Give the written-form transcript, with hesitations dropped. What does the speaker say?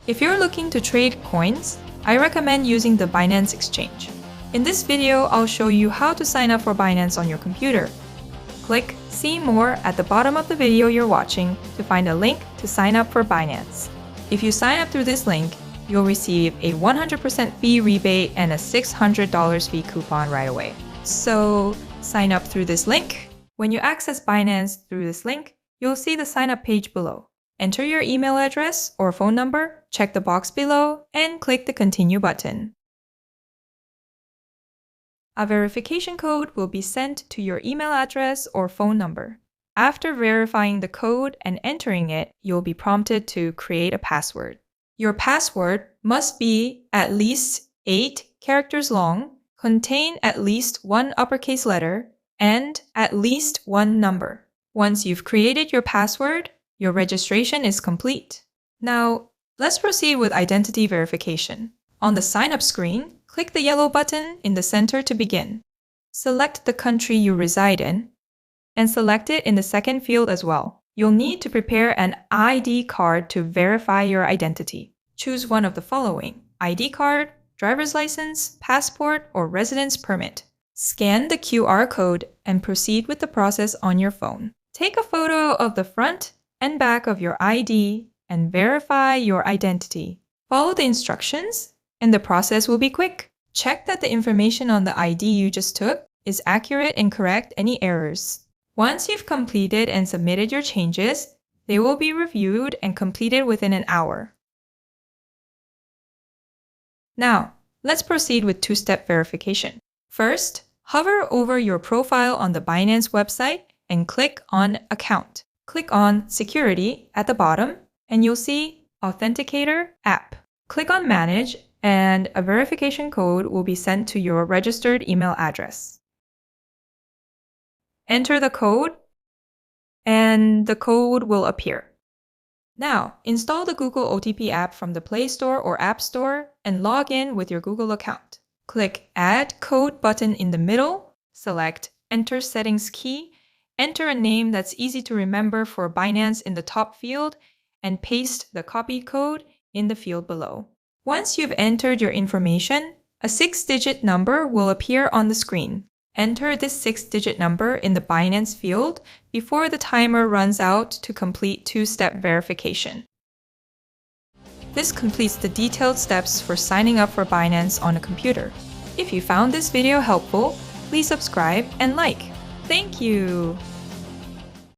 If you're looking to trade coins, I recommend using the Binance exchange. In this video, I'll show you how to sign up for Binance on your computer. Click See More at the bottom of the video you're watching to find a link to sign up for Binance. If you sign up through this link, you'll receive a 100% fee rebate and a $600 fee coupon right away. So sign up through this link. When you access Binance through this link, you'll see the sign up page below. Enter your email address or phone number, check the box below, and click the Continue button. A verification code will be sent to your email address or phone number. After verifying the code and entering it, you'll be prompted to create a password. Your password must be at least 8 characters long, contain at least one uppercase letter, and at least one number. Once you've created your password, your registration is complete. Now, let's proceed with identity verification. On the sign up screen, click the yellow button in the center to begin. Select the country you reside in, and select it in the second field as well. You'll need to prepare an ID card to verify your identity. Choose one of the following: ID card, driver's license, passport, or residence permit. Scan the QR code and proceed with the process on your phone. Take a photo of the front and back of your ID and verify your identity. Follow the instructions and the process will be quick. Check that the information on the ID you just took is accurate and correct any errors. Once you've completed and submitted your changes, they will be reviewed and completed within an hour. Now, let's proceed with two-step verification. First, hover over your profile on the Binance website and click on Account. Click on Security at the bottom, and you'll see Authenticator App. Click on Manage, and a verification code will be sent to your registered email address. Enter the code, and the code will appear. Now, install the Google OTP app from the Play Store or App Store and log in with your Google account. Click Add Code button in the middle, select Enter Settings key, enter a name that's easy to remember for Binance in the top field, and paste the copied code in the field below. Once you've entered your information, a 6-digit number will appear on the screen. Enter this 6-digit number in the Binance field before the timer runs out to complete two-step verification. This completes the detailed steps for signing up for Binance on a computer. If you found this video helpful, please subscribe and like. Thank you!